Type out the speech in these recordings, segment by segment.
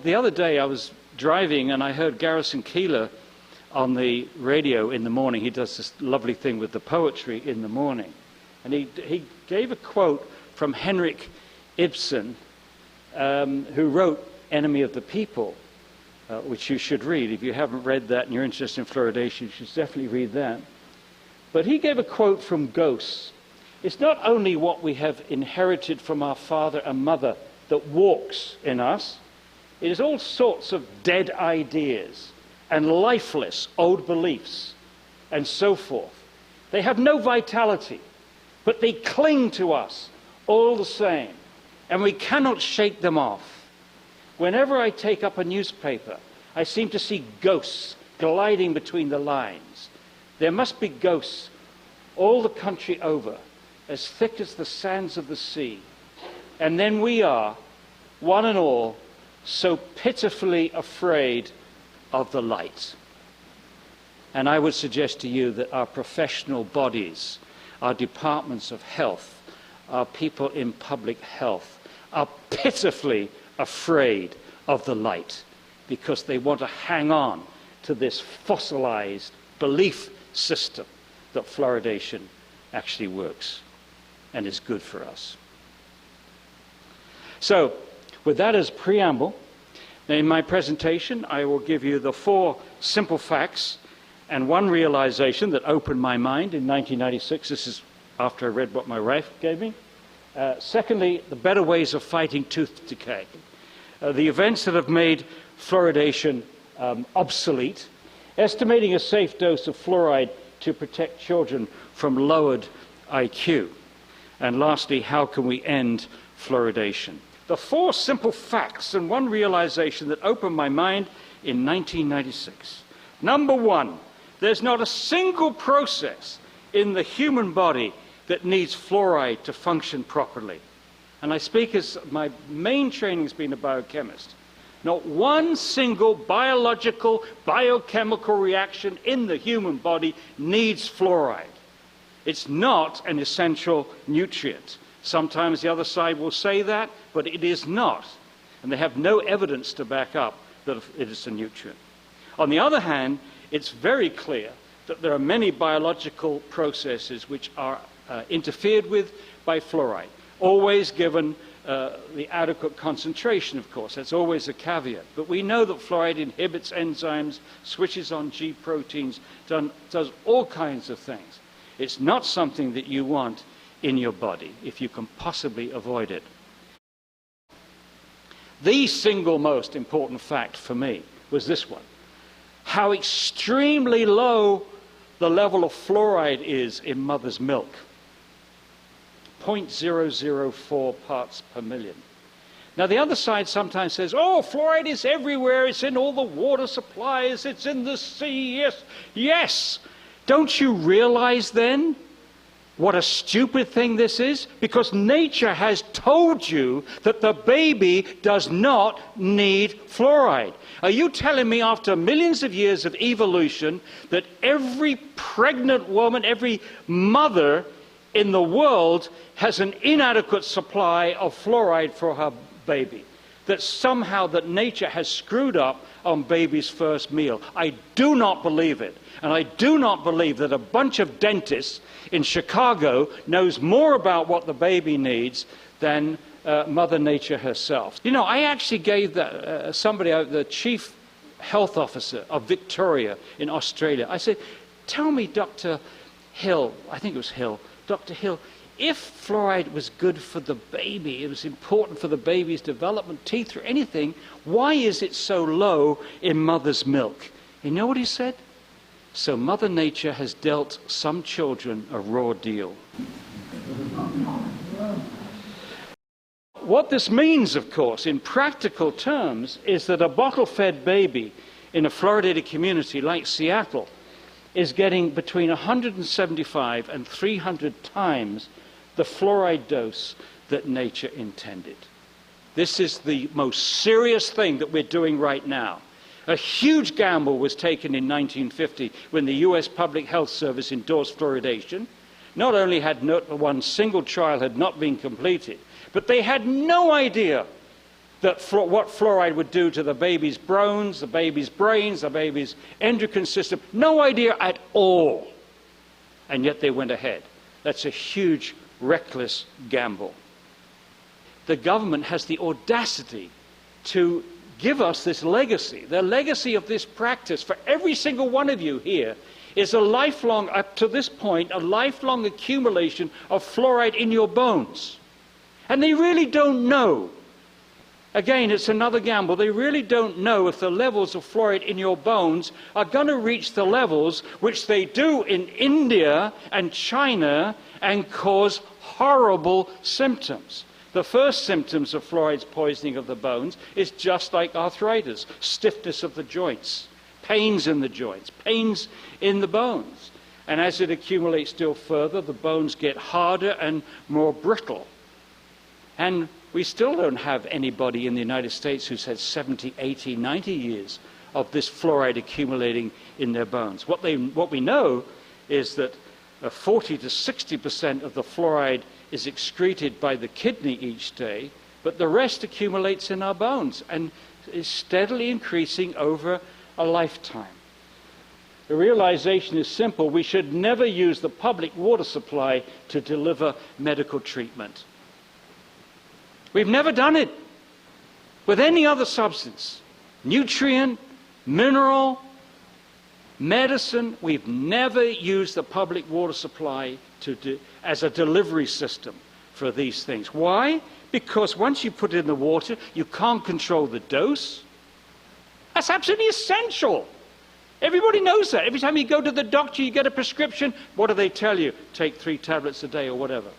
The other day I was driving and I heard Garrison Keillor on the radio in the morning. He does this lovely thing with the poetry in the morning. And he gave a quote from Henrik Ibsen, who wrote Enemy of the People, which you should read. If you haven't read that and you're interested in fluoridation, you should definitely read that. But he gave a quote from ghosts. It's not only what we have inherited from our father and mother that walks in us, it is all sorts of dead ideas and lifeless old beliefs and so forth. They have no vitality, but they cling to us all the same, and we cannot shake them off. Whenever I take up a newspaper, I seem to see ghosts gliding between the lines. There must be ghosts all the country over, as thick as the sands of the sea. And then we are, one and all, so pitifully afraid of the light. And I would suggest to you that our professional bodies, our departments of health, our people in public health, are pitifully afraid of the light because they want to hang on to this fossilized belief system that fluoridation actually works and is good for us. So, with that as preamble, in my presentation I will give you the 4 simple facts and one realization that opened my mind in 1996. This is after I read what my wife gave me. Secondly, the better ways of fighting tooth decay. The events that have made fluoridation obsolete. Estimating a safe dose of fluoride to protect children from lowered IQ. And lastly, how can we end fluoridation? The 4 simple facts and one realization that opened my mind in 1996. Number 1, there's not a single process in the human body that needs fluoride to function properly. And I speak as my main training has been a biochemist. Not one single biological, biochemical reaction in the human body needs fluoride. It's not an essential nutrient. Sometimes the other side will say that, but it is not. And they have no evidence to back up that it is a nutrient. On the other hand, it's very clear that there are many biological processes which are interfered with by fluoride, always given the adequate concentration, of course. That's always a caveat. But we know that fluoride inhibits enzymes, switches on G proteins, does all kinds of things. It's not something that you want in your body if you can possibly avoid it. The single most important fact for me was this one: how extremely low the level of fluoride is in mother's milk. 0.004 parts per million. Now the other side sometimes says, oh, fluoride is everywhere, it's in all the water supplies, it's in the sea, yes, yes. Don't you realize then what a stupid thing this is? Because nature has told you that the baby does not need fluoride. Are you telling me after millions of years of evolution that every pregnant woman, every mother in the world has an inadequate supply of fluoride for her baby? That somehow that nature has screwed up on baby's first meal? I do not believe it. And I do not believe that a bunch of dentists in Chicago knows more about what the baby needs than Mother Nature herself. You know, I actually gave the chief health officer of Victoria in Australia, I said, tell me, Dr. Hill, I think it was Hill, Dr. Hill, if fluoride was good for the baby, it was important for the baby's development, teeth or anything, why is it so low in mother's milk? You know what he said? So Mother Nature has dealt some children a raw deal. What this means, of course, in practical terms, is that a bottle-fed baby in a fluoridated community like Seattle is getting between 175 and 300 times the fluoride dose that nature intended. This is the most serious thing that we're doing right now. A huge gamble was taken in 1950 when the US Public Health Service endorsed fluoridation. Not only had not one single trial had not been completed, but they had no idea that what fluoride would do to the baby's bones, the baby's brains, the baby's endocrine system. No idea at all. And yet they went ahead. That's a huge, reckless gamble. The government has the audacity to give us this legacy. The legacy of this practice for every single one of you here is a lifelong, up to this point, a lifelong accumulation of fluoride in your bones. And they really don't know. Again, it's another gamble. They really don't know if the levels of fluoride in your bones are going to reach the levels which they do in India and China and cause horrible symptoms. The first symptoms of fluoride poisoning of the bones is just like arthritis, stiffness of the joints, pains in the joints, pains in the bones. And as it accumulates still further, the bones get harder and more brittle. And we still don't have anybody in the United States who's had 70, 80, 90 years of this fluoride accumulating in their bones. What we know is that 40 to 60% of the fluoride is excreted by the kidney each day, but the rest accumulates in our bones and is steadily increasing over a lifetime. The realization is simple. We should never use the public water supply to deliver medical treatment. We've never done it with any other substance. Nutrient, mineral, medicine. We've never used the public water supply as a delivery system for these things. Why? Because once you put it in the water, you can't control the dose. That's absolutely essential. Everybody knows that. Every time you go to the doctor, you get a prescription. What do they tell you? Take 3 tablets a day or whatever.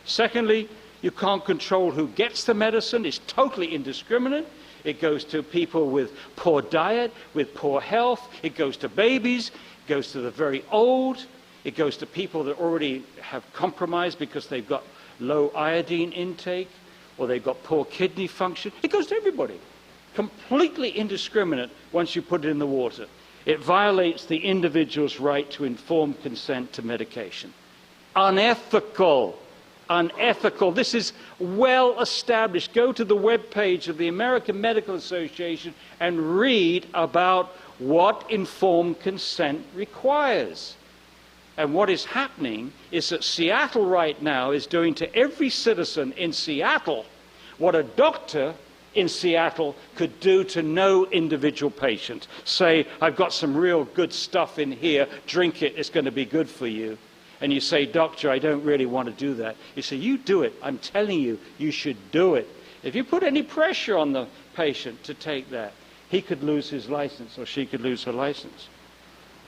Secondly, you can't control who gets the medicine. It's totally indiscriminate. It goes to people with poor diet, with poor health. It goes to babies. It goes to the very old. It goes to people that already have compromised because they've got low iodine intake or they've got poor kidney function. It goes to everybody. Completely indiscriminate once you put it in the water. It violates the individual's right to informed consent to medication. Unethical. Unethical. This is well established. Go to the webpage of the American Medical Association and read about what informed consent requires. And what is happening is that Seattle right now is doing to every citizen in Seattle what a doctor in Seattle could do to no individual patient. Say, I've got some real good stuff in here, drink it, it's going to be good for you. And you say, doctor, I don't really want to do that. You say, you do it. I'm telling you, you should do it. If you put any pressure on the patient to take that, he could lose his license or she could lose her license.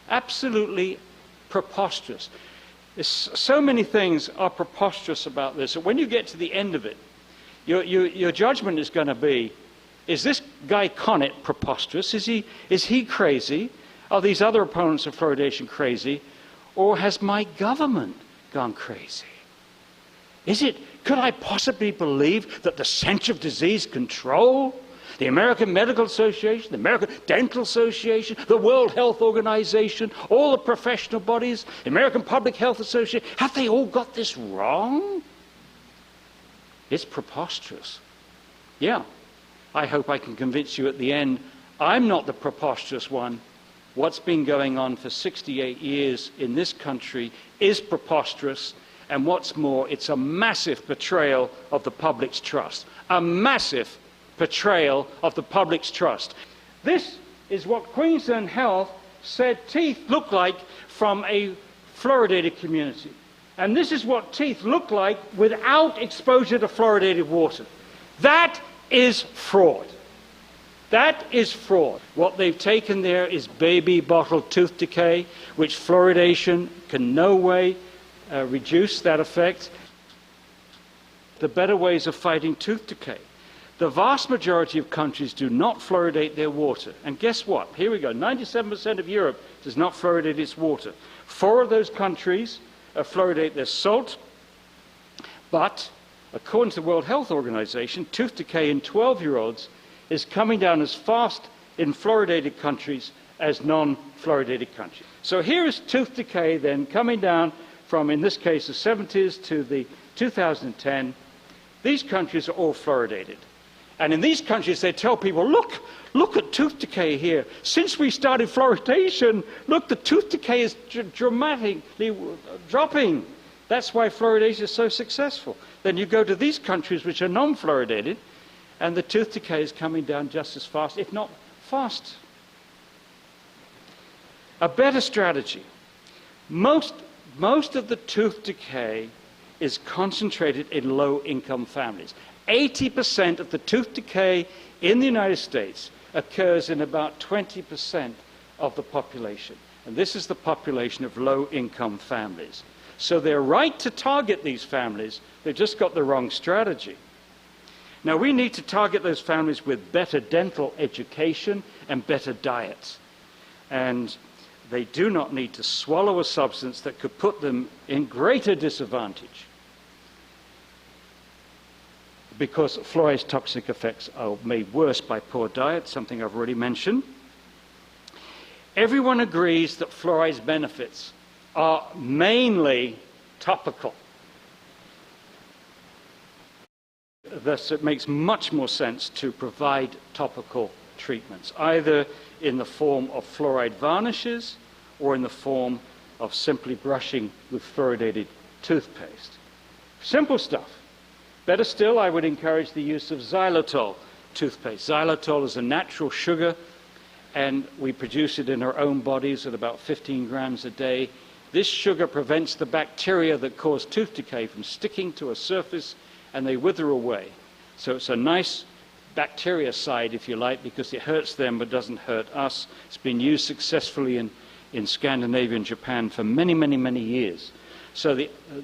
Absolutely preposterous. So many things are preposterous about this. And when you get to the end of it, your judgment is going to be, is this guy Connett preposterous? Is he crazy? Are these other opponents of fluoridation crazy? Or has my government gone crazy? Could I possibly believe that the Center of Disease Control, the American Medical Association, the American Dental Association, the World Health Organization, all the professional bodies, the American Public Health Association, have they all got this wrong? It's preposterous. Yeah, I hope I can convince you at the end I'm not the preposterous one. What's been going on for 68 years in this country is preposterous, and what's more, it's a massive betrayal of the public's trust. A massive betrayal of the public's trust. This is what Queensland Health said teeth look like from a fluoridated community. And this is what teeth look like without exposure to fluoridated water. That is fraud. That is fraud. What they've taken there is baby bottle tooth decay, which fluoridation can no way reduce that effect. The better ways of fighting tooth decay. The vast majority of countries do not fluoridate their water. And guess what? Here we go. 97% of Europe does not fluoridate its water. 4 of those countries fluoridate their salt. But according to the World Health Organization, tooth decay in 12-year-olds is coming down as fast in fluoridated countries as non-fluoridated countries. So here is tooth decay then coming down from, in this case, the 70s to the 2010. These countries are all fluoridated. And in these countries, they tell people, look at tooth decay here. Since we started fluoridation, look, the tooth decay is dramatically dropping. That's why fluoridation is so successful. Then you go to these countries which are non-fluoridated, and the tooth decay is coming down just as fast, if not faster. A better strategy. Most of the tooth decay is concentrated in low-income families. 80% of the tooth decay in the United States occurs in about 20% of the population. And this is the population of low-income families. So they're right to target these families, they've just got the wrong strategy. Now we need to target those families with better dental education and better diets. And they do not need to swallow a substance that could put them in greater disadvantage, because fluoride's toxic effects are made worse by poor diet, something I've already mentioned. Everyone agrees that fluoride's benefits are mainly topical. Thus, it makes much more sense to provide topical treatments, either in the form of fluoride varnishes or in the form of simply brushing with fluoridated toothpaste. Simple stuff. Better still, I would encourage the use of xylitol toothpaste. Xylitol is a natural sugar, and we produce it in our own bodies at about 15 grams a day. This sugar prevents the bacteria that cause tooth decay from sticking to a surface, and they wither away. So it's a nice bactericide, if you like, because it hurts them but doesn't hurt us. It's been used successfully in Scandinavia and Japan for many, many, many years. So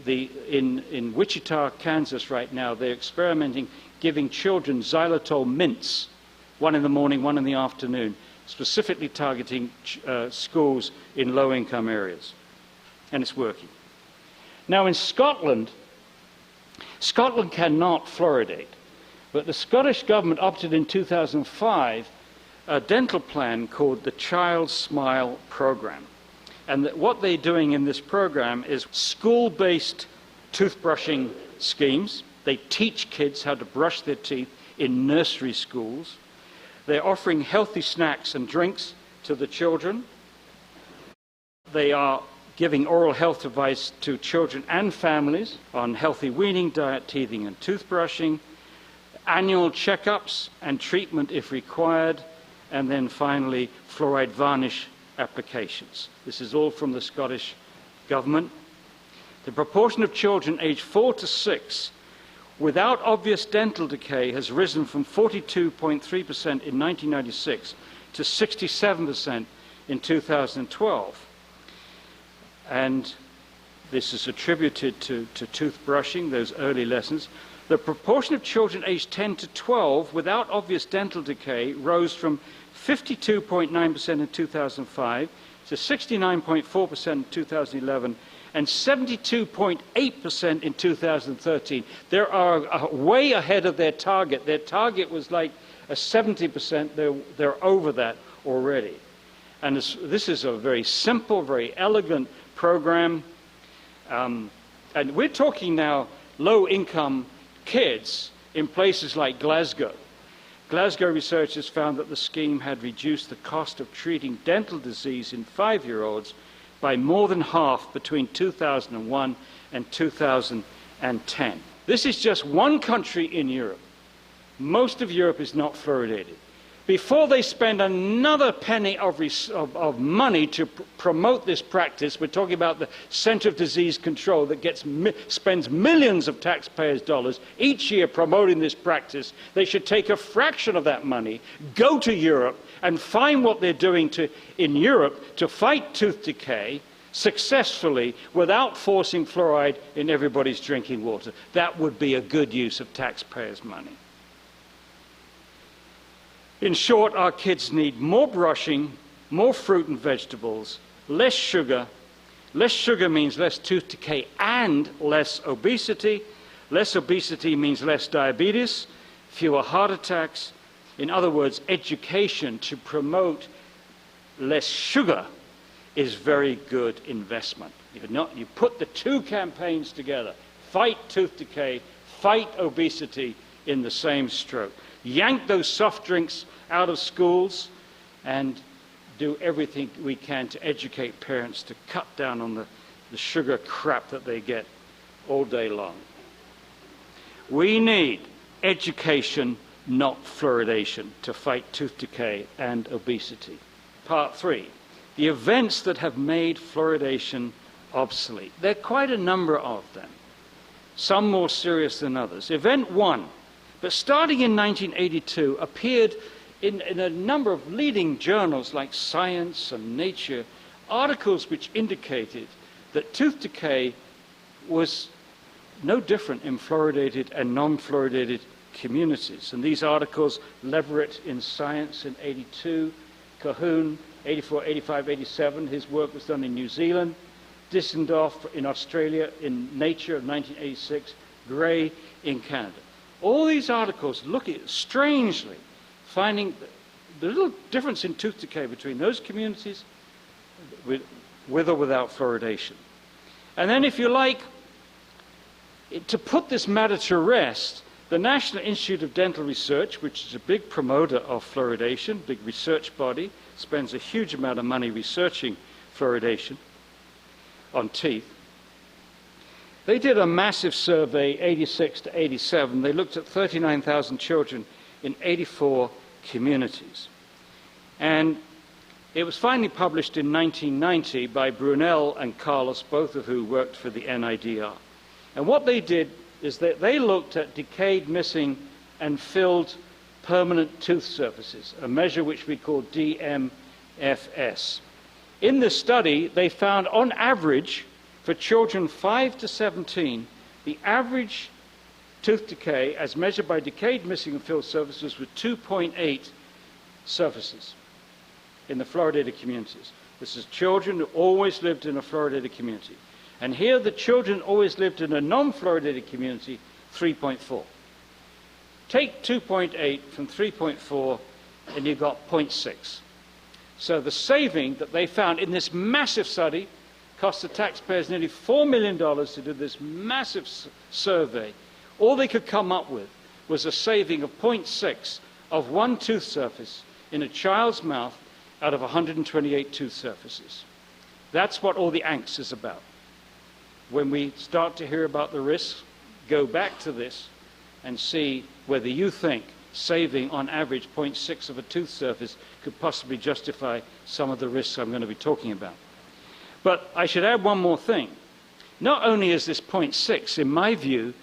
in Wichita, Kansas right now, they're experimenting giving children xylitol mints, one in the morning, one in the afternoon, specifically targeting schools in low-income areas. And it's working. Now in Scotland cannot fluoridate, but the Scottish government opted in 2005 a dental plan called the Child Smile Programme. And what they're doing in this program is school-based toothbrushing schemes. They teach kids how to brush their teeth in nursery schools. They're offering healthy snacks and drinks to the children. They are giving oral health advice to children and families on healthy weaning, diet, teething, and toothbrushing, annual checkups and treatment if required, and then finally fluoride varnish applications. This is all from the Scottish government. The proportion of children aged 4 to 6 without obvious dental decay has risen from 42.3% in 1996 to 67% in 2012. And this is attributed to toothbrushing, those early lessons. The proportion of children aged 10 to 12 without obvious dental decay rose from 52.9% in 2005 to 69.4% in 2011 and 72.8% in 2013. They are way ahead of their target. Their target was like a 70%. They're over that already. And this is a very simple, very elegant program. And we're talking now low-income kids in places like Glasgow. Glasgow researchers found that the scheme had reduced the cost of treating dental disease in 5-year-olds by more than half between 2001 and 2010. This is just one country in Europe. Most of Europe is not fluoridated. Before they spend another penny of money to promote this practice, we're talking about the Center of Disease Control that spends millions of taxpayers' dollars each year promoting this practice. They should take a fraction of that money, go to Europe, and find what they're doing in Europe to fight tooth decay successfully without forcing fluoride in everybody's drinking water. That would be a good use of taxpayers' money. In short, our kids need more brushing, more fruit and vegetables, less sugar. Less sugar means less tooth decay and less obesity. Less obesity means less diabetes, fewer heart attacks. In other words, education to promote less sugar is very good investment. You put the two campaigns together, fight tooth decay, fight obesity in the same stroke. yank those soft drinks out of schools, and do everything we can to educate parents to cut down on the sugar crap that they get all day long. We need education, not fluoridation, to fight tooth decay and obesity. Part 3, the events that have made fluoridation obsolete. There are quite a number of them, some more serious than others. Event 1, but starting in 1982, appeared in a number of leading journals like Science and Nature, articles which indicated that tooth decay was no different in fluoridated and non-fluoridated communities. And these articles, Leverett in Science in 82, Cahoon 84, 85, 87, his work was done in New Zealand, Dissendorf in Australia in Nature of 1986, Gray in Canada. All these articles look at, strangely, finding the little difference in tooth decay between those communities with or without fluoridation. And then, if you like, to put this matter to rest, the National Institute of Dental Research, which is a big promoter of fluoridation, big research body, spends a huge amount of money researching fluoridation on teeth. They did a massive survey, 86 to 87. They looked at 39,000 children in 84 communities. And it was finally published in 1990 by Brunel and Carlos, both of who worked for the NIDR. And what they did is that they looked at decayed, missing, and filled permanent tooth surfaces, a measure which we call DMFS. In this study, they found on average, for children 5 to 17, the average tooth decay, as measured by decayed, missing, and filled surfaces, was 2.8 surfaces in the fluoridated communities. This is children who always lived in a fluoridated community. And here the children always lived in a non-fluoridated community, 3.4. Take 2.8 from 3.4 and you've got 0.6. So the saving that they found in this massive study cost the taxpayers nearly $4 million to do this massive survey. All they could come up with was a saving of 0.6 of one tooth surface in a child's mouth out of 128 tooth surfaces. That's what all the angst is about. When we start to hear about the risks, go back to this and see whether you think saving on average 0.6 of a tooth surface could possibly justify some of the risks I'm going to be talking about. But I should add one more thing. Not only is this 0.6, in my view,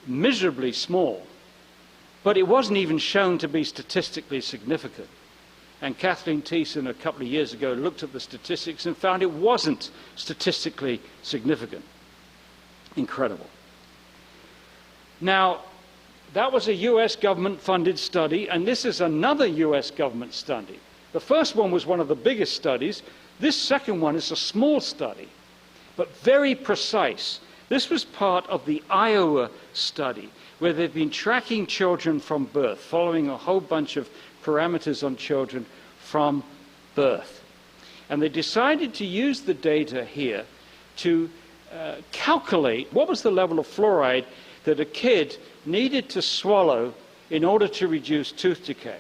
miserably small, but it wasn't even shown to be statistically significant. And Kathleen Thiessen a couple of years ago looked at the statistics and found it wasn't statistically significant. Incredible. Now, that was a US government-funded study, and this is another US government study. The first one was one of the biggest studies. This second one is a small study, but very precise. This was part of the Iowa study, where they've been tracking children from birth, following a whole bunch of parameters on children from birth. And they decided to use the data here to calculate what was the level of fluoride that a kid needed to swallow in order to reduce tooth decay.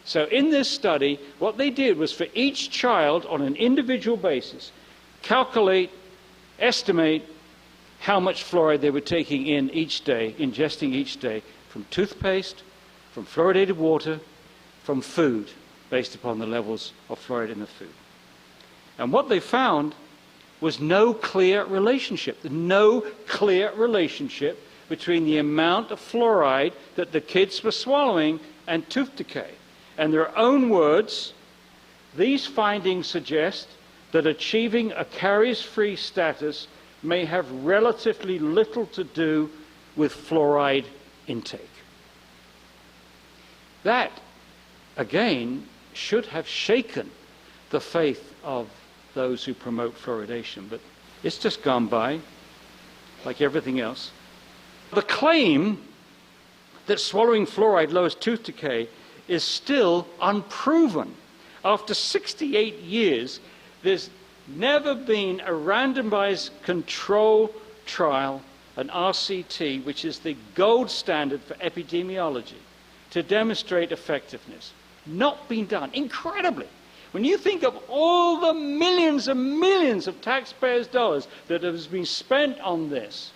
So in this study, what they did was for each child on an individual basis, calculate, estimate how much fluoride they were taking in each day, ingesting each day, from toothpaste, from fluoridated water, from food, based upon the levels of fluoride in the food. And what they found was no clear relationship between the amount of fluoride that the kids were swallowing and tooth decay. In their own words, these findings suggest that achieving a caries-free status may have relatively little to do with fluoride intake. That, again, should have shaken the faith of those who promote fluoridation, but it's just gone by, like everything else. The claim that swallowing fluoride lowers tooth decay is still unproven. After 68 years, there's never been a randomized control trial, an RCT, which is the gold standard for epidemiology, to demonstrate effectiveness. Not been done. Incredibly. When you think of all the millions and millions of taxpayers' dollars that has been spent on this,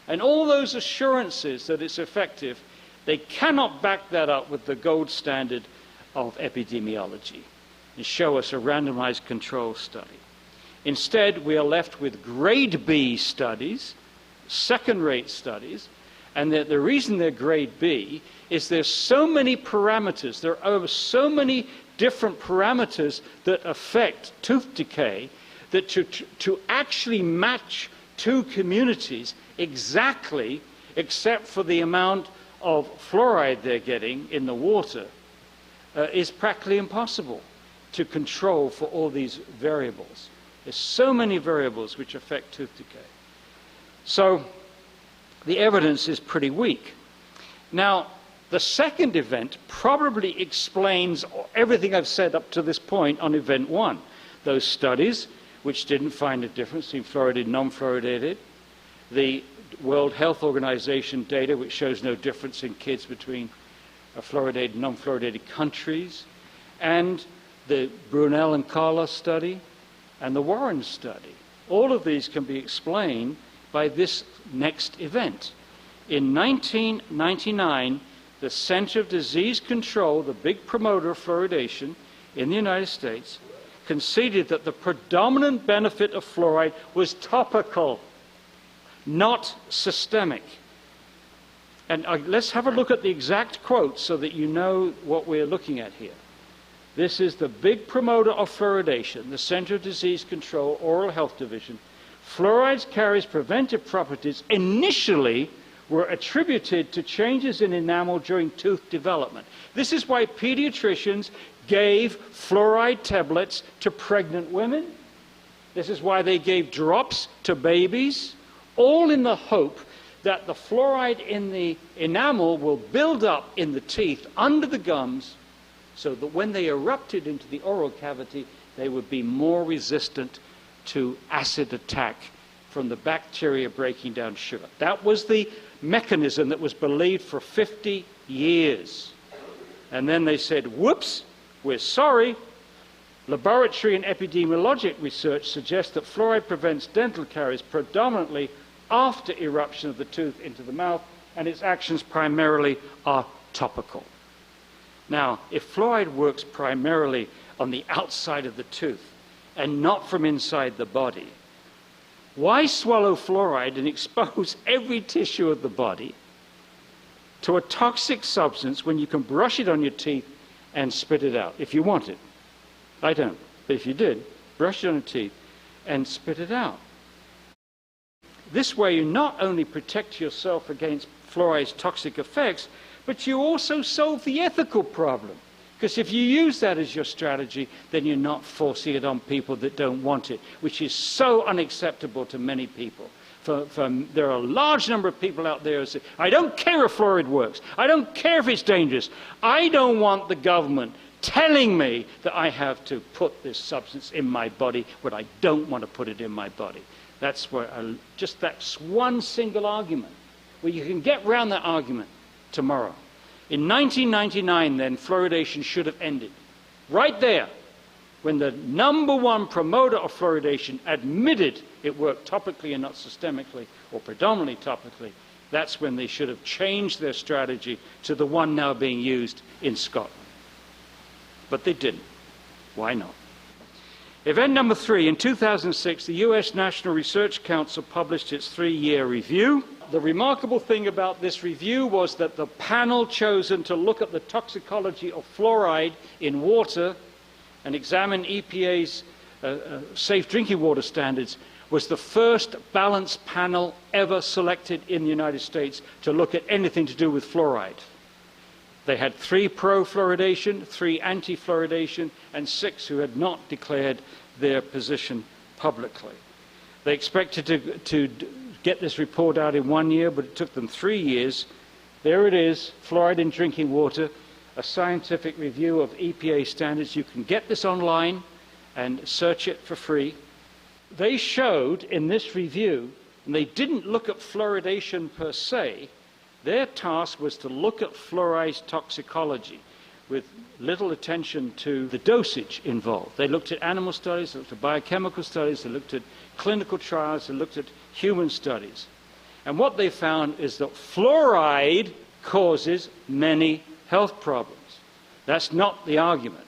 and all those assurances that it's effective, they cannot back that up with the gold standard of epidemiology and show us a randomized control study. Instead, we are left with grade B studies, second-rate studies, and the reason they're grade B is there's so many parameters, there are so many different parameters that affect tooth decay that to actually match two communities exactly, except for the amount of fluoride they're getting in the water, is practically impossible to control for all these variables. There's so many variables which affect tooth decay. So the evidence is pretty weak. Now, the second event probably explains everything I've said up to this point on event one. Those studies which didn't find a difference between fluoridated and non-fluoridated, the World Health Organization data which shows no difference in kids between fluoridated and non-fluoridated countries, and the Brunel and Carlos study, and the Warren study. All of these can be explained by this next event. In 1999, the Center of Disease Control, the big promoter of fluoridation in the United States, conceded that the predominant benefit of fluoride was topical, not systemic. And let's have a look at the exact quote so that you know what we're looking at here. This is the big promoter of fluoridation, the Center of Disease Control, Oral Health Division. Fluorides carries preventive properties initially were attributed to changes in enamel during tooth development. This is why pediatricians gave fluoride tablets to pregnant women. This is why they gave drops to babies, all in the hope that the fluoride in the enamel will build up in the teeth under the gums so that when they erupted into the oral cavity, they would be more resistant to acid attack from the bacteria breaking down sugar. That was the mechanism that was believed for 50 years. And then they said, whoops, we're sorry. Laboratory and epidemiologic research suggests that fluoride prevents dental caries predominantly after eruption of the tooth into the mouth, and its actions primarily are topical. Now, if fluoride works primarily on the outside of the tooth and not from inside the body, why swallow fluoride and expose every tissue of the body to a toxic substance when you can brush it on your teeth and spit it out, if you want it? I don't, but if you did, brush it on your teeth and spit it out. This way you not only protect yourself against fluoride's toxic effects, but you also solve the ethical problem. Because if you use that as your strategy, then you're not forcing it on people that don't want it, which is so unacceptable to many people. There are a large number of people out there who say, I don't care if fluoride works. I don't care if it's dangerous. I don't want the government telling me that I have to put this substance in my body when I don't want to put it in my body. That's where that's one single argument where you can get around that argument tomorrow. In 1999, then, fluoridation should have ended. Right there, when the #1 promoter of fluoridation admitted it worked topically and not systemically, or predominantly topically, that's when they should have changed their strategy to the one now being used in Scotland. But they didn't. Why not? Event number 3, in 2006, the US National Research Council published its 3-year review. The remarkable thing about this review was that the panel chosen to look at the toxicology of fluoride in water and examine EPA's safe drinking water standards was the first balanced panel ever selected in the United States to look at anything to do with fluoride. They had 3 pro-fluoridation, 3 anti-fluoridation, and 6 who had not declared their position publicly. They expected to get this report out in 1 year, but it took them 3 years. There it is, fluoride in drinking water, a scientific review of EPA standards. You can get this online and search it for free. They showed in this review, and they didn't look at fluoridation per se, Their task was to look at fluoride's toxicology with little attention to the dosage involved. They looked at animal studies, they looked at biochemical studies, they looked at clinical trials, they looked at human studies. And what they found is that fluoride causes many health problems. That's not the argument.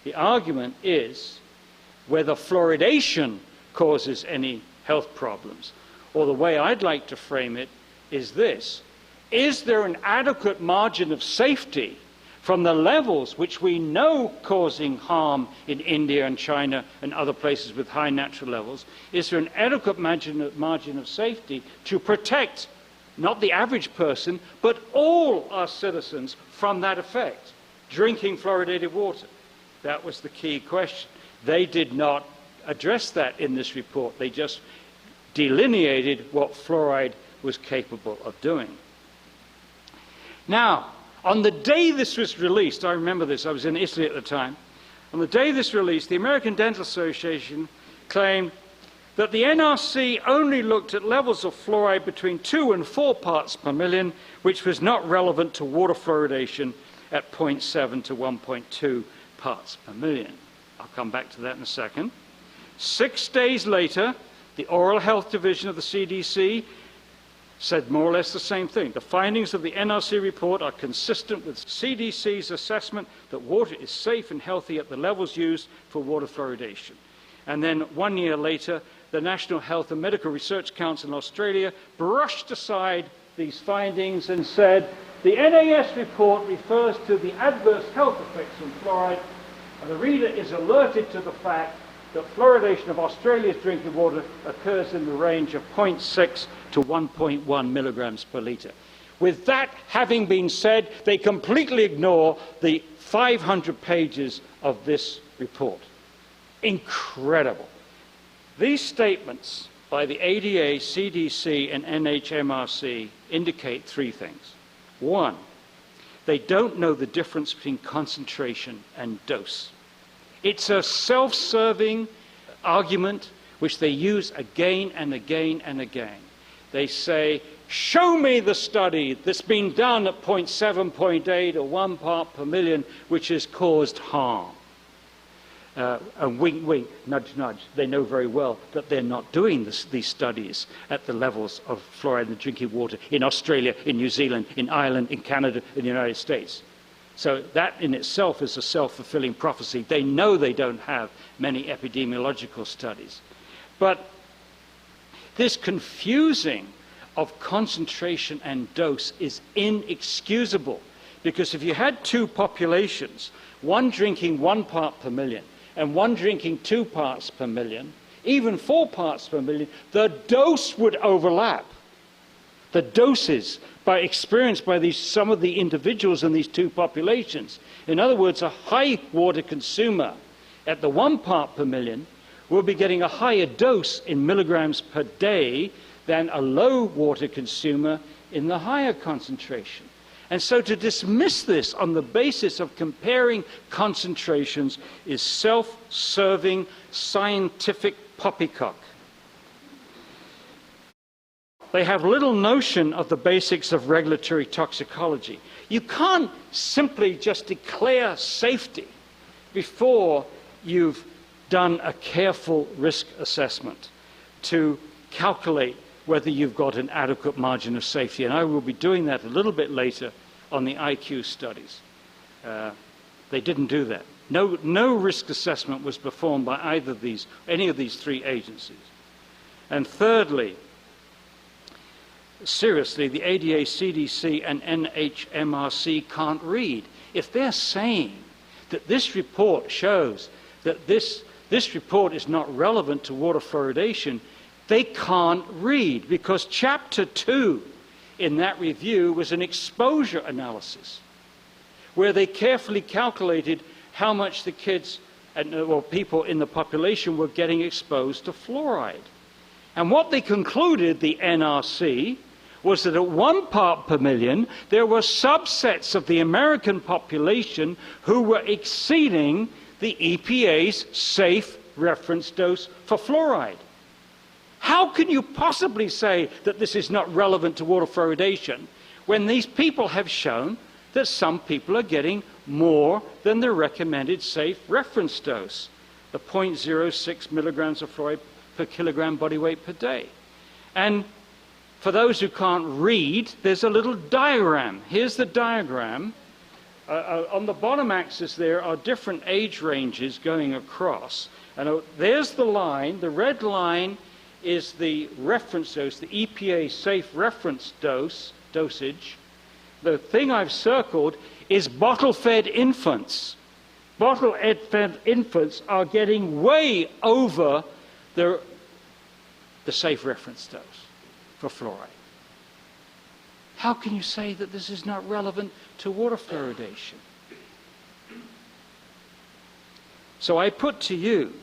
The argument is whether fluoridation causes any health problems. Or the way I'd like to frame it is this: is there an adequate margin of safety from the levels which we know causing harm in India and China and other places with high natural levels? Is there an adequate margin of safety to protect not the average person, but all our citizens from that effect, drinking fluoridated water? That was the key question. They did not address that in this report. They just delineated what fluoride was capable of doing. Now, on the day this was released, I remember this, I was in Italy at the time. On the day this was released, the American Dental Association claimed that the NRC only looked at levels of fluoride between 2 and 4 parts per million, which was not relevant to water fluoridation at 0.7 to 1.2 parts per million. I'll come back to that in a second. 6 days later, the Oral Health Division of the CDC said more or less the same thing. The findings of the NRC report are consistent with CDC's assessment that water is safe and healthy at the levels used for water fluoridation. And then 1 year later, the National Health and Medical Research Council in Australia brushed aside these findings and said, the NAS report refers to the adverse health effects from fluoride, and the reader is alerted to the fact that fluoridation of Australia's drinking water occurs in the range of 0.6 to 1.1 milligrams per litre. With that having been said, they completely ignore the 500 pages of this report. Incredible. These statements by the ADA, CDC, and NHMRC indicate 3 things. 1, they don't know the difference between concentration and dose. It's a self-serving argument which they use again and again and again. They say, show me the study that's been done at 0.7, 0.8, or 1 part per million, which has caused harm. And wink, wink, nudge, nudge. They know very well that they're not doing these studies at the levels of fluoride in the drinking water in Australia, in New Zealand, in Ireland, in Canada, in the United States. So that in itself is a self-fulfilling prophecy. They know they don't have many epidemiological studies. But this confusing of concentration and dose is inexcusable, because if you had 2 populations, one drinking 1 part per million and one drinking 2 parts per million, even 4 parts per million, the dose would overlap. The doses experienced by some of the individuals in these 2 populations. In other words, a high water consumer at the 1 part per million will be getting a higher dose in milligrams per day than a low water consumer in the higher concentration. And so to dismiss this on the basis of comparing concentrations is self-serving scientific poppycock. They have little notion of the basics of regulatory toxicology. You can't simply just declare safety before you've done a careful risk assessment to calculate whether you've got an adequate margin of safety. And I will be doing that a little bit later on the IQ studies. They didn't do that. No risk assessment was performed by any of these 3 agencies. And thirdly, seriously, the ADA, CDC, and NHMRC can't read. If they're saying that this report shows that this report is not relevant to water fluoridation, they can't read, because chapter 2 in that review was an exposure analysis where they carefully calculated how much the kids or people in the population were getting exposed to fluoride. And what they concluded, the NRC, was that at 1 part per million, there were subsets of the American population who were exceeding the EPA's safe reference dose for fluoride. How can you possibly say that this is not relevant to water fluoridation when these people have shown that some people are getting more than the recommended safe reference dose, the 0.06 milligrams of fluoride per kilogram body weight per day. And for those who can't read, there's a little diagram. Here's the diagram. On the bottom axis there are different age ranges going across. And there's the line. The red line is the reference dose, the EPA safe reference dosage. The thing I've circled is bottle-fed infants. Bottle-fed infants are getting way over the safe reference dose for fluoride. How can you say that this is not relevant to water fluoridation? So I put to you,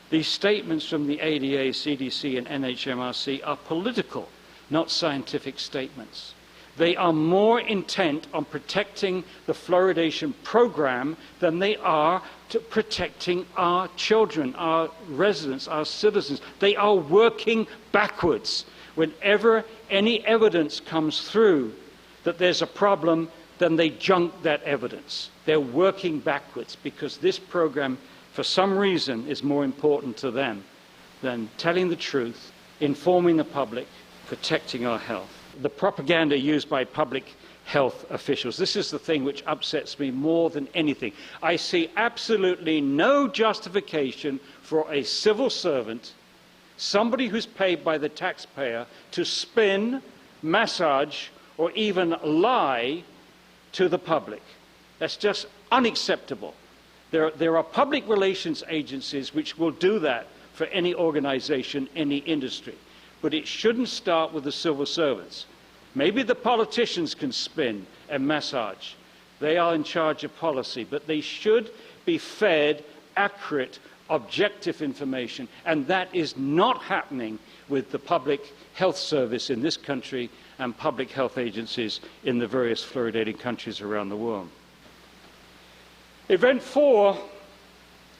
these statements from the ADA, CDC, and NHMRC are political, not scientific statements. They are more intent on protecting the fluoridation program than they are to protecting our children, our residents, our citizens. They are working backwards. Whenever any evidence comes through that there's a problem, then they junk that evidence. They're working backwards because this program, for some reason, is more important to them than telling the truth, informing the public, protecting our health. The propaganda used by public health officials. This is the thing which upsets me more than anything. I see absolutely no justification for a civil servant, somebody who's paid by the taxpayer, to spin, massage, or even lie to the public. That's just unacceptable. There are public relations agencies which will do that for any organization, any industry. But it shouldn't start with the civil servants. Maybe the politicians can spin and massage. They are in charge of policy, but they should be fed accurate, objective information, and that is not happening with the public health service in this country and public health agencies in the various fluoridating countries around the world. Event 4,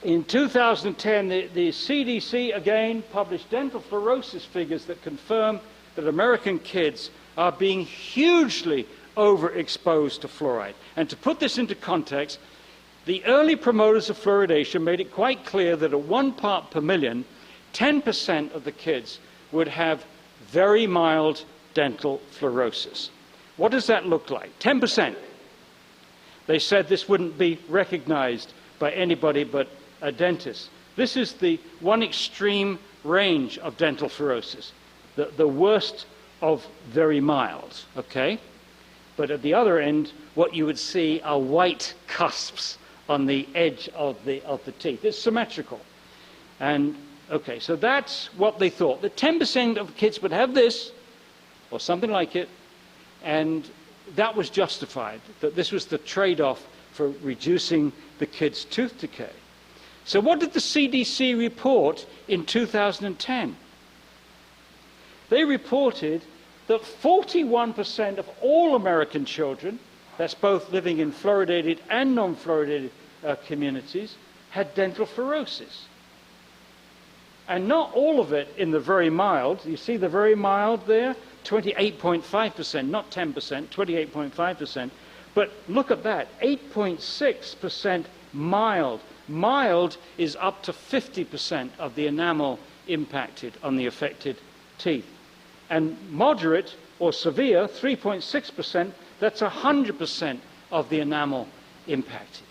in 2010, the CDC again published dental fluorosis figures that confirm that American kids are being hugely overexposed to fluoride. And to put this into context, the early promoters of fluoridation made it quite clear that at 1 part per million, 10% of the kids would have very mild dental fluorosis. What does that look like? 10%. They said this wouldn't be recognized by anybody but a dentist. This is the one extreme range of dental fluorosis, the worst of very mild, okay? But at the other end, what you would see are white cusps on the edge of the teeth. It's symmetrical. And, okay, so that's what they thought. That 10% of kids would have this, or something like it, and that was justified, that this was the trade-off for reducing the kids' tooth decay. So what did the CDC report in 2010? They reported that 41% of all American children, that's both living in fluoridated and non-fluoridated communities, had dental fluorosis. And not all of it in the very mild. You see the very mild there? 28.5%, not 10%, 28.5%. But look at that, 8.6% mild. Mild is up to 50% of the enamel impacted on the affected teeth. And moderate or severe, 3.6%, that's 100% of the enamel impacted.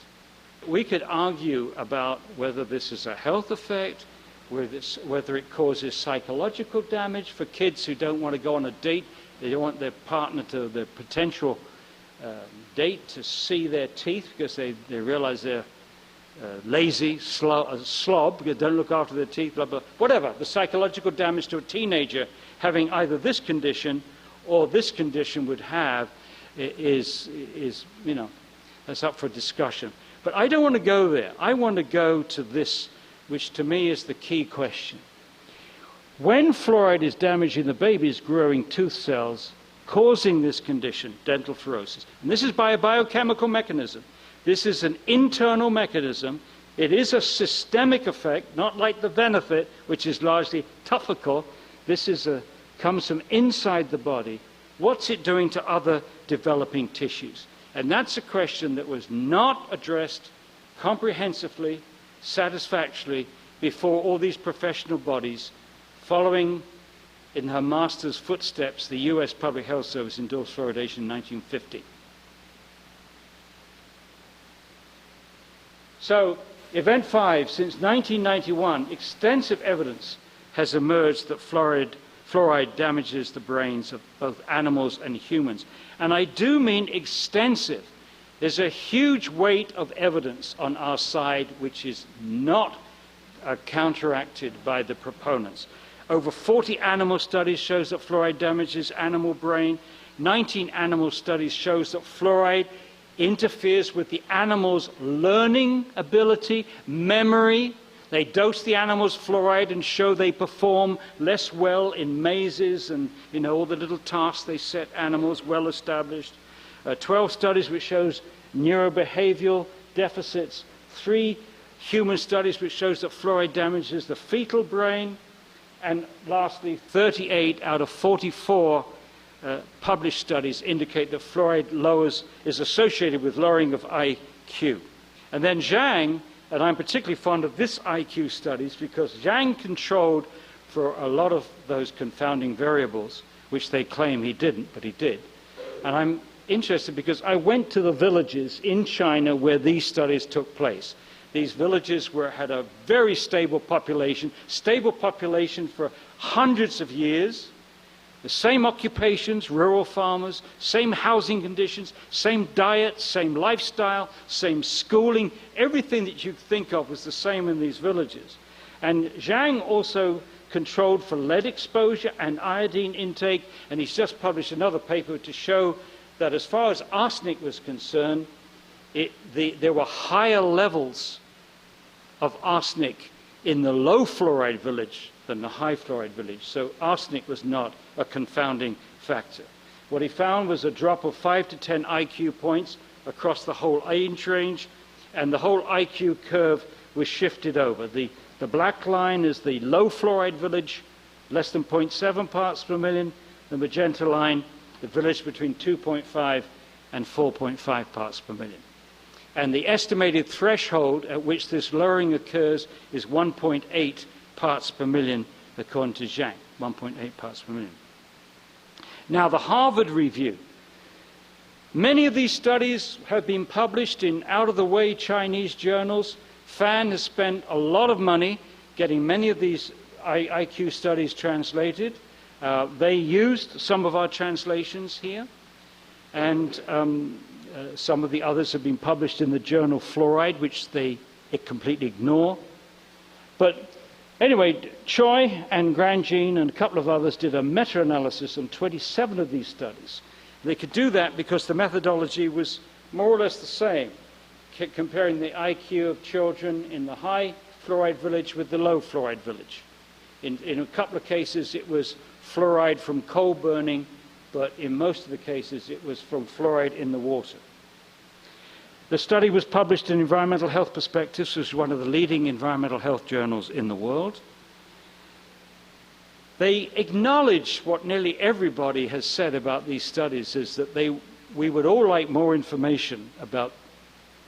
We could argue about whether this is a health effect, whether it causes psychological damage for kids who don't want to go on a date. They don't want their partner, their potential date, to see their teeth because they realize they're lazy, slob, because they don't look after their teeth, blah, blah. Whatever, the psychological damage to a teenager having either this condition or this condition would have is you know, that's up for discussion. But I don't want to go there. I want to go to this, which to me is the key question. When fluoride is damaging the baby's growing tooth cells, causing this condition, dental fluorosis, and this is by a biochemical mechanism. This is an internal mechanism. It is a systemic effect, not like the benefit, which is largely topical. This comes from inside the body. What's it doing to other developing tissues? And that's a question that was not addressed comprehensively, satisfactorily, before all these professional bodies, following in her master's footsteps, the US Public Health Service endorsed fluoridation in 1950. So, event 5, since 1991, extensive evidence has emerged that fluoride damages the brains of both animals and humans. And I do mean extensive. There's a huge weight of evidence on our side which is not counteracted by the proponents. Over 40 animal studies shows that fluoride damages animal brain. 19 animal studies shows that fluoride interferes with the animal's learning ability, memory. They dose the animals fluoride and show they perform less well in mazes and, you know, all the little tasks they set animals, well established. 12 studies which shows neurobehavioral deficits. 3 human studies which shows that fluoride damages the fetal brain. And lastly, 38 out of 44 published studies indicate that fluoride is associated with lowering of IQ. And then Zhang, and I'm particularly fond of this IQ studies because Zhang controlled for a lot of those confounding variables, which they claim he didn't, but he did. And I'm interested because I went to the villages in China where these studies took place. These villages had a very stable population for hundreds of years, the same occupations, rural farmers, same housing conditions, same diet, same lifestyle, same schooling, everything that you think of was the same in these villages. And Zhang also controlled for lead exposure and iodine intake, and he's just published another paper to show that as far as arsenic was concerned, there were higher levels of arsenic in the low fluoride village than the high fluoride village. So arsenic was not a confounding factor. What he found was a drop of 5 to 10 IQ points across the whole age range, and the whole IQ curve was shifted over. The black line is the low fluoride village, less than 0.7 parts per million. The magenta line, the village between 2.5 and 4.5 parts per million. And the estimated threshold at which this lowering occurs is 1.8 parts per million, according to Zhang, 1.8 parts per million. Now, the Harvard review. Many of these studies have been published in out-of-the-way Chinese journals. Fan has spent a lot of money getting many of these IQ studies translated. They used some of our translations here, and some of the others have been published in the journal Fluoride, which they completely ignore. But anyway, Choi and Grandjean and a couple of others did a meta-analysis on 27 of these studies. They could do that because the methodology was more or less the same, comparing the IQ of children in the high fluoride village with the low fluoride village. In a couple of cases, it was fluoride from coal burning, but in most of the cases, it was from fluoride in the water. The study was published in Environmental Health Perspectives, which is one of the leading environmental health journals in the world. They acknowledge what nearly everybody has said about these studies, is that we would all like more information about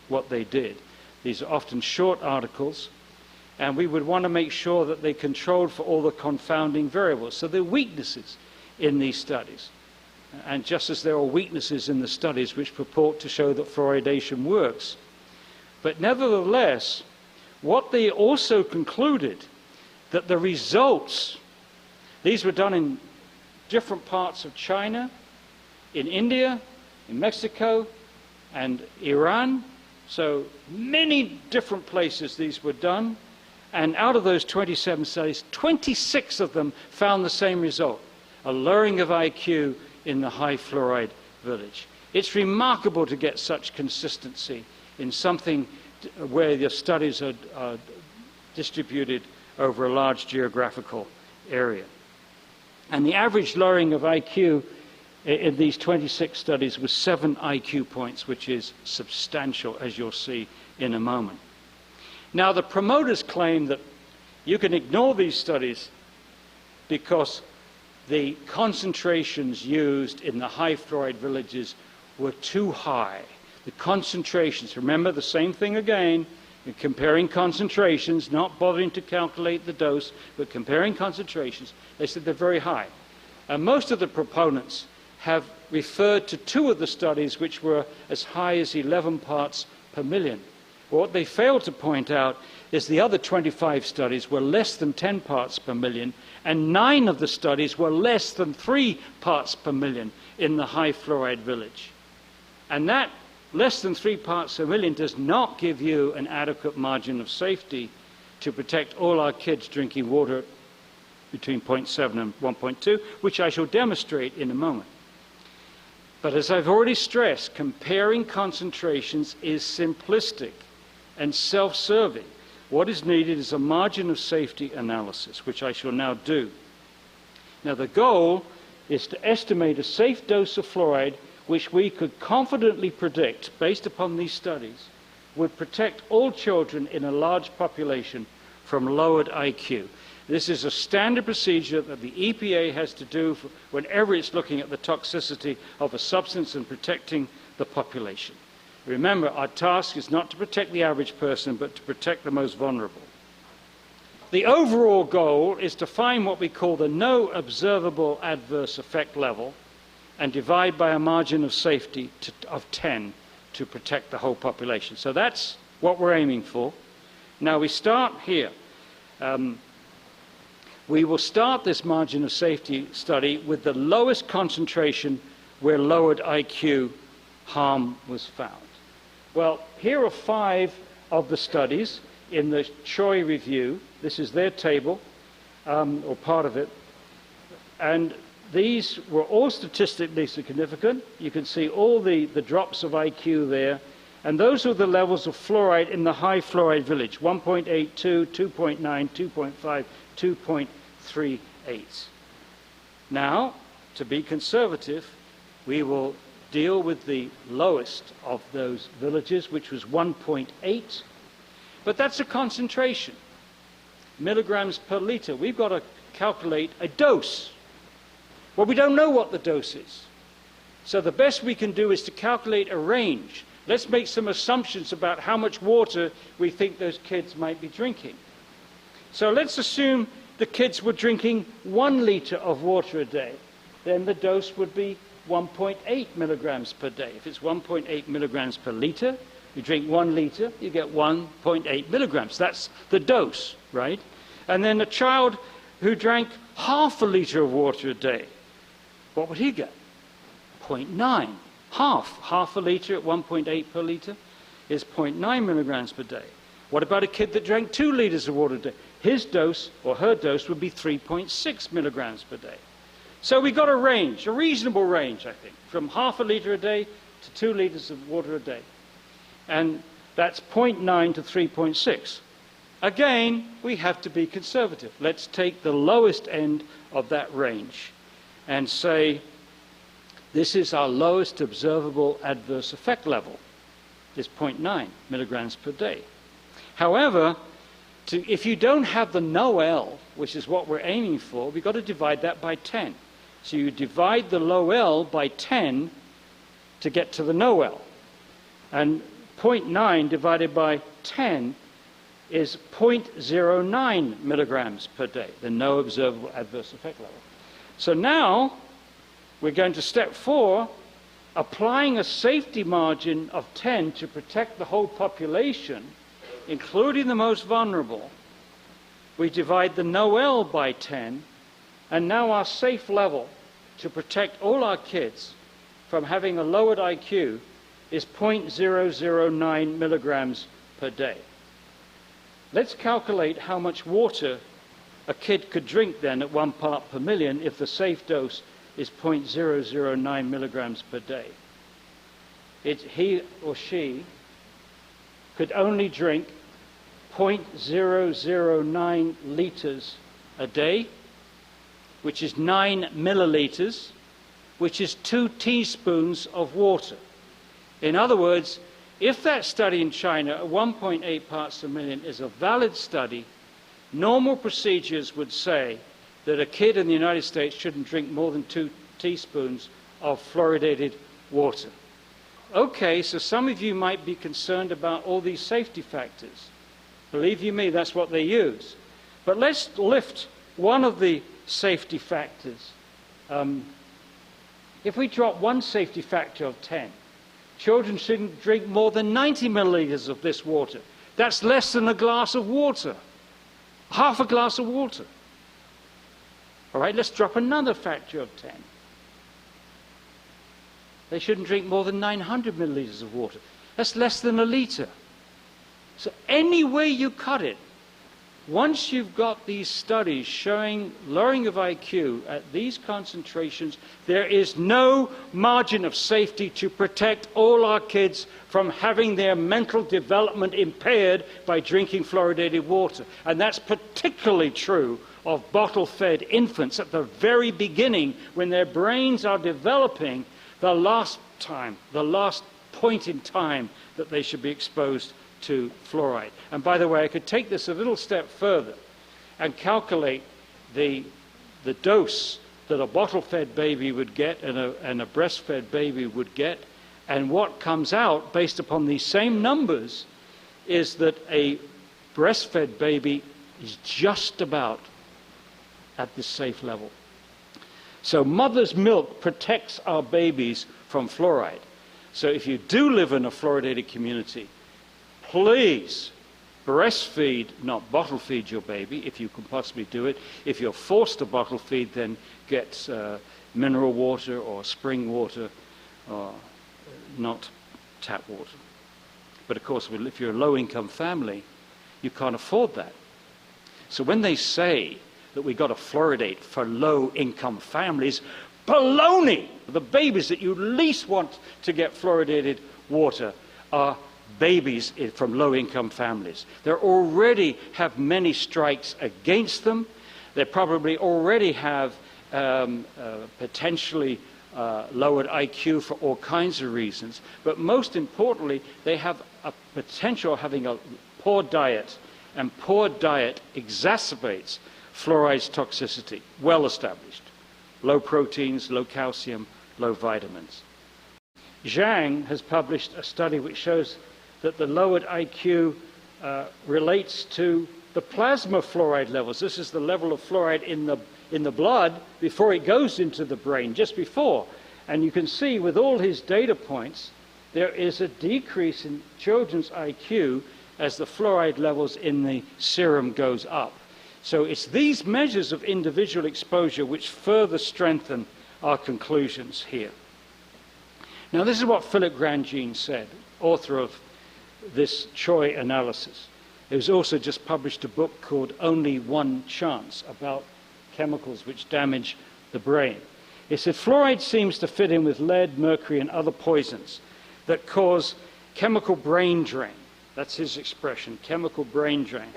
what they did. These are often short articles, and we would want to make sure that they controlled for all the confounding variables. So there are weaknesses in these studies. And just as there are weaknesses in the studies which purport to show that fluoridation works. But nevertheless, what they also concluded, that the results, these were done in different parts of China, in India, in Mexico, and Iran. So many different places these were done. And out of those 27 studies, 26 of them found the same result, a lowering of IQ in the high fluoride village. It's remarkable to get such consistency in something where the studies are distributed over a large geographical area. And the average lowering of IQ in these 26 studies was 7 IQ points, which is substantial, as you'll see in a moment. Now, the promoters claim that you can ignore these studies because the concentrations used in the high fluoride villages were too high. The concentrations, remember the same thing again, in comparing concentrations, not bothering to calculate the dose, but comparing concentrations, they said they're very high. Most of the proponents have referred to two of the studies which were as high as 11 parts per million. What they failed to point out is the other 25 studies were less than 10 parts per million, and 9 of the studies were less than 3 parts per million in the high fluoride village. And that less than 3 parts per million does not give you an adequate margin of safety to protect all our kids drinking water between 0.7 and 1.2, which I shall demonstrate in a moment. But as I've already stressed, comparing concentrations is simplistic and self-serving. What is needed is a margin of safety analysis, which I shall now do. Now, the goal is to estimate a safe dose of fluoride which we could confidently predict, based upon these studies, would protect all children in a large population from lowered IQ. This is a standard procedure that the EPA has to do whenever it's looking at the toxicity of a substance and protecting the population. Remember, our task is not to protect the average person, but to protect the most vulnerable. The overall goal is to find what we call the no observable adverse effect level and divide by a margin of safety of 10 to protect the whole population. So that's what we're aiming for. Now we start here. We will start this margin of safety study with the lowest concentration where lowered IQ harm was found. Well, here are 5 of the studies in the Choi review. This is their table, or part of it. And these were all statistically significant. You can see all the drops of IQ there. And those are the levels of fluoride in the high fluoride village, 1.82, 2.9, 2.5, 2.38. Now, to be conservative, we will deal with the lowest of those villages, which was 1.8. But that's a concentration, milligrams per liter. We've got to calculate a dose. Well, we don't know what the dose is. So the best we can do is to calculate a range. Let's make some assumptions about how much water we think those kids might be drinking. So let's assume the kids were drinking 1 liter of water a day. Then the dose would be 1.8 milligrams per day. If it's 1.8 milligrams per liter, you drink 1 liter, you get 1.8 milligrams. That's the dose, right? And then a child who drank half a liter of water a day, what would he get? 0.9. Half a liter at 1.8 per liter is 0.9 milligrams per day. What about a kid that drank 2 liters of water a day? His dose, or her dose, would be 3.6 milligrams per day. So we got a range, a reasonable range, I think, from half a liter a day to 2 liters of water a day. And that's 0.9 to 3.6. Again, we have to be conservative. Let's take the lowest end of that range and say this is our lowest observable adverse effect level, is 0.9 milligrams per day. However, if you don't have the NOEL, which is what we're aiming for, we've got to divide that by 10. So you divide the low L by 10 to get to the NOEL. And 0.9 divided by 10 is 0.09 milligrams per day, the no observable adverse effect level. So now we're going to step 4, applying a safety margin of 10 to protect the whole population, including the most vulnerable. We divide the NOEL by 10, and now our safe level to protect all our kids from having a lowered IQ is 0.009 milligrams per day. Let's calculate how much water a kid could drink then at 1 part per million if the safe dose is 0.009 milligrams per day. He or she could only drink 0.009 liters a day, which is 9 milliliters, which is 2 teaspoons of water. In other words, if that study in China at 1.8 parts per million is a valid study, normal procedures would say that a kid in the United States shouldn't drink more than 2 teaspoons of fluoridated water. Okay, so some of you might be concerned about all these safety factors. Believe you me, that's what they use. But let's lift one of the safety factors. If we drop one safety factor of 10, children shouldn't drink more than 90 milliliters of this water. That's less than a glass of water. Half a glass of water. All right, let's drop another factor of 10. They shouldn't drink more than 900 milliliters of water. That's less than a liter. So any way you cut it, once you've got these studies showing lowering of IQ at these concentrations, there is no margin of safety to protect all our kids from having their mental development impaired by drinking fluoridated water. And that's particularly true of bottle-fed infants at the very beginning when their brains are developing, the last point in time that they should be exposed to fluoride. And by the way, I could take this a little step further and calculate the dose that a bottle-fed baby would get and a breastfed baby would get, and what comes out based upon these same numbers is that a breastfed baby is just about at the safe level. So mother's milk protects our babies from fluoride. So if you do live in a fluoridated community, please breastfeed, not bottle feed your baby, if you can possibly do it. If you're forced to bottle feed, then get mineral water or spring water, or not tap water. But of course, if you're a low-income family, you can't afford that. So when they say that we've got to fluoridate for low-income families, baloney! The babies that you least want to get fluoridated water are babies from low-income families. They already have many strikes against them. They probably already have potentially lowered IQ for all kinds of reasons. But most importantly, they have a potential of having a poor diet, and poor diet exacerbates fluoride's toxicity, well established. Low proteins, low calcium, low vitamins. Zhang has published a study which shows that the lowered IQ relates to the plasma fluoride levels. This is the level of fluoride in the blood before it goes into the brain, just before. And you can see with all his data points, there is a decrease in children's IQ as the fluoride levels in the serum goes up. So it's these measures of individual exposure which further strengthen our conclusions here. Now, this is what Philip Grandjean said, author of this Choi analysis. He has also just published a book called Only One Chance about chemicals which damage the brain. He said, fluoride seems to fit in with lead, mercury, and other poisons that cause chemical brain drain. That's his expression, chemical brain drain.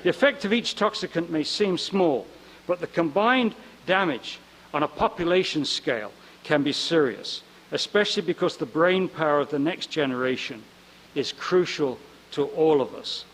The effect of each toxicant may seem small, but the combined damage on a population scale can be serious, especially because the brain power of the next generation is crucial to all of us.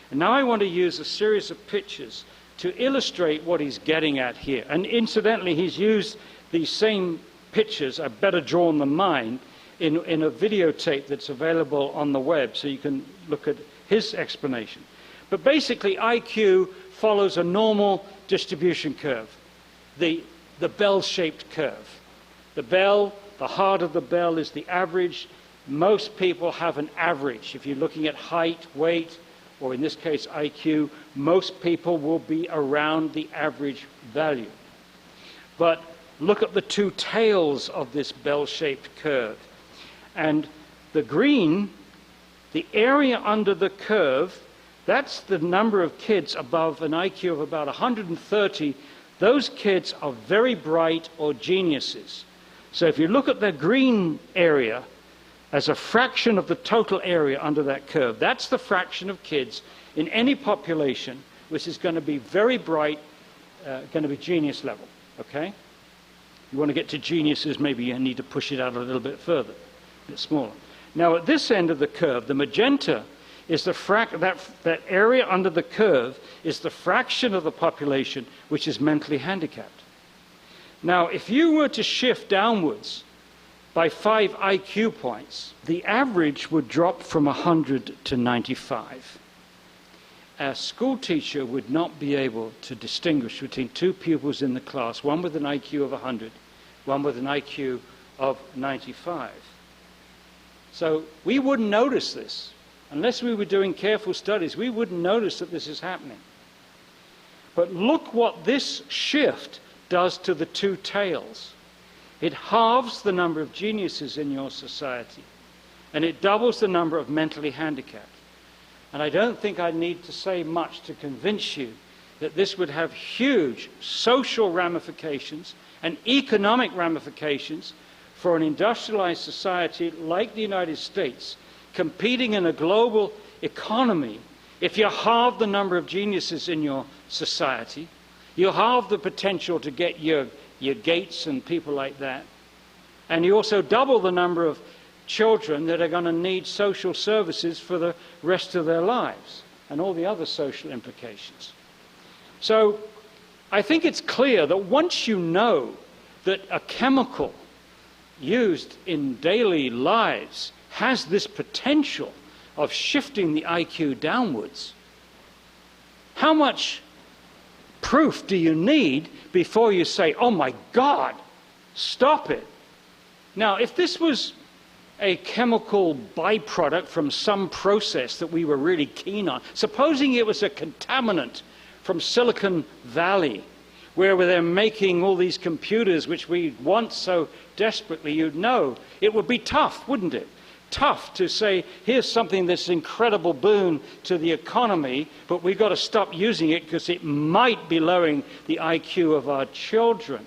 And now I want to use a series of pictures to illustrate what he's getting at here. And incidentally, he's used these same pictures, are better drawn than mine, in a videotape that's available on the web, so you can look at his explanation. But basically, IQ follows a normal distribution curve, the bell-shaped curve. The bell, the heart of the bell is the average. Most people have an average. If you're looking at height, weight, or in this case IQ, most people will be around the average value. But look at the two tails of this bell-shaped curve. And the green, the area under the curve, that's the number of kids above an IQ of about 130. Those kids are very bright or geniuses. So if you look at the green area as a fraction of the total area under that curve, that's the fraction of kids in any population which is going to be very bright, going to be genius level, okay? You want to get to geniuses, maybe you need to push it out a little bit further, a bit smaller. Now at this end of the curve, the magenta is that area under the curve is the fraction of the population which is mentally handicapped. Now, if you were to shift downwards by 5 IQ points, the average would drop from 100 to 95. A school teacher would not be able to distinguish between two pupils in the class, one with an IQ of 100, one with an IQ of 95. So we wouldn't notice this. Unless we were doing careful studies, we wouldn't notice that this is happening. But look what this shift does to the two tails. It halves the number of geniuses in your society, and it doubles the number of mentally handicapped. And I don't think I need to say much to convince you that this would have huge social ramifications and economic ramifications for an industrialized society like the United States, competing in a global economy. If you halve the number of geniuses in your society, you halve the potential to get your Gates and people like that. And you also double the number of children that are going to need social services for the rest of their lives and all the other social implications. So I think it's clear that once you know that a chemical used in daily lives has this potential of shifting the IQ downwards, how much proof do you need before you say, oh my God, stop it? Now, if this was a chemical byproduct from some process that we were really keen on, supposing it was a contaminant from Silicon Valley, where they're making all these computers which we want so desperately, you'd know it would be tough, wouldn't it? Tough to say, here's something that's an incredible boon to the economy, but we've got to stop using it because it might be lowering the IQ of our children.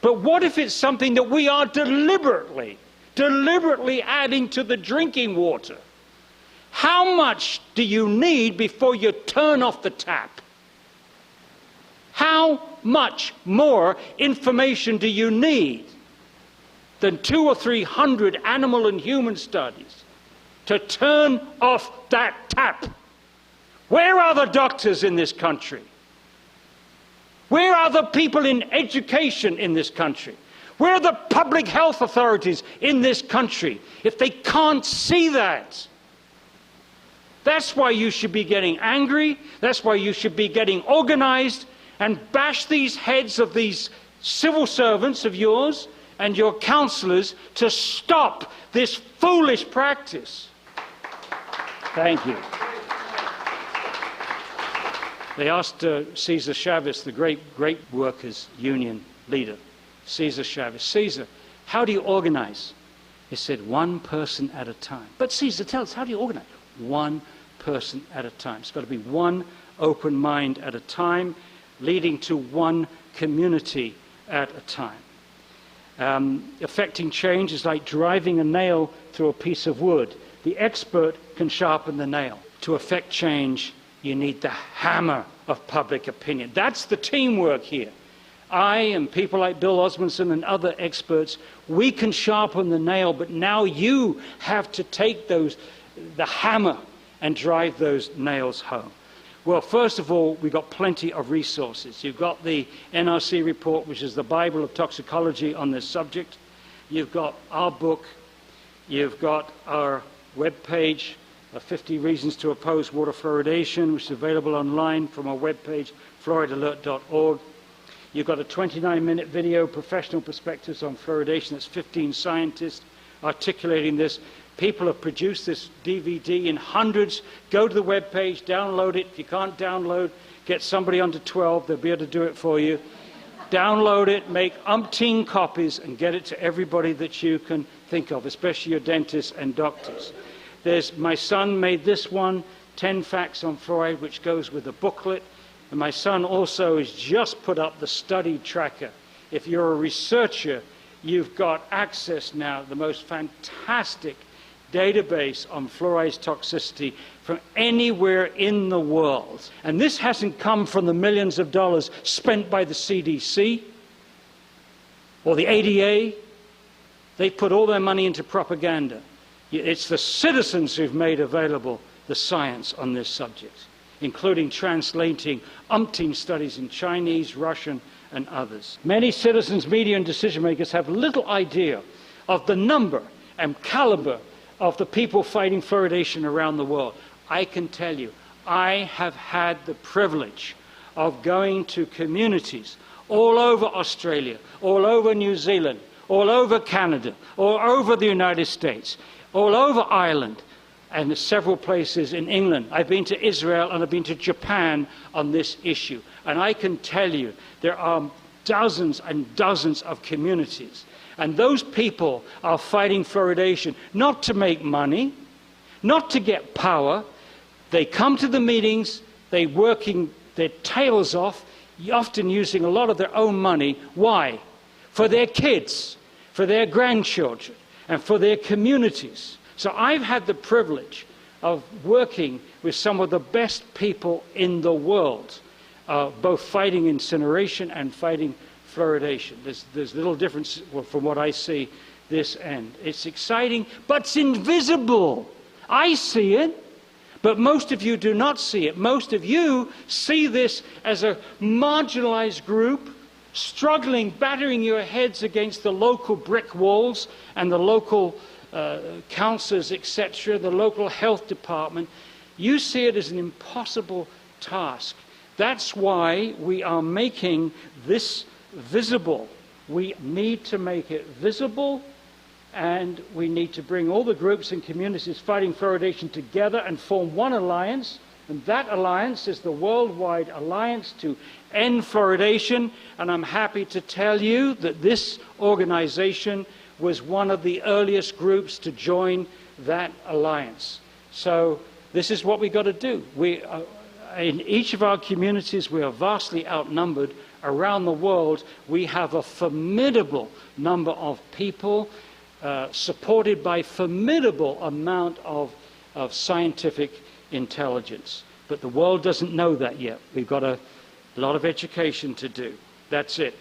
But what if it's something that we are deliberately adding to the drinking water? How much do you need before you turn off the tap? How much more information do you need than 200 or 300 animal and human studies to turn off that tap? Where are the doctors in this country? Where are the people in education in this country? Where are the public health authorities in this country if they can't see that? That's why you should be getting angry. That's why you should be getting organized and bash these heads of these civil servants of yours and your counselors to stop this foolish practice. Thank you. They asked Cesar Chavez, the great workers' union leader, Cesar Chavez, Cesar, how do you organize? He said, one person at a time. But Cesar, tell us, how do you organize? One person at a time. It's got to be one open mind at a time, leading to one community at a time. Affecting change is like driving a nail through a piece of wood. The expert can sharpen the nail. To affect change, you need the hammer of public opinion. That's the teamwork here. I and people like Bill Osmondson and other experts, we can sharpen the nail, but now you have to take the hammer and drive those nails home. Well, first of all, we've got plenty of resources. You've got the NRC report, which is the Bible of toxicology on this subject. You've got our book. You've got our webpage, 50 Reasons to Oppose Water Fluoridation, which is available online from our webpage, fluoridalert.org. You've got a 29-minute video, Professional Perspectives on Fluoridation. That's 15 scientists articulating this. People have produced this DVD in hundreds. Go to the webpage, download it. If you can't download, get somebody under 12. They'll be able to do it for you. Download it, make umpteen copies, and get it to everybody that you can think of, especially your dentists and doctors. My son made this one, 10 Facts on Fluoride, which goes with the booklet. And my son also has just put up the study tracker. If you're a researcher, you've got access now to the most fantastic database on fluoride's toxicity from anywhere in the world. And this hasn't come from the millions of dollars spent by the CDC or the ADA. They put all their money into propaganda. It's the citizens who've made available the science on this subject, including translating umpteen studies in Chinese, Russian, and others. Many citizens, media, and decision makers have little idea of the number and caliber of the people fighting fluoridation around the world. I can tell you, I have had the privilege of going to communities all over Australia, all over New Zealand, all over Canada, all over the United States, all over Ireland, and several places in England. I've been to Israel and I've been to Japan on this issue. And I can tell you there are dozens and dozens of communities. And those people are fighting fluoridation not to make money, not to get power. They come to the meetings, they're working their tails off, often using a lot of their own money. Why? For their kids, for their grandchildren, and for their communities. So I've had the privilege of working with some of the best people in the world, both fighting incineration and fighting fluoridation. There's little difference from what I see this end. It's exciting, but it's invisible. I see it, but most of you do not see it. Most of you see this as a marginalized group struggling, battering your heads against the local brick walls and the local councillors, etc., the local health department. You see it as an impossible task. That's why we are making this visible. We need to make it visible, and we need to bring all the groups and communities fighting fluoridation together and form one alliance, and that alliance is the Worldwide Alliance to End Fluoridation. And I'm happy to tell you that this organization was one of the earliest groups to join that alliance. So this is what we've got to do. In each of our communities, we are vastly outnumbered. Around the world, we have a formidable number of people supported by formidable amount of scientific intelligence. But the world doesn't know that yet. We've got a lot of education to do. That's it.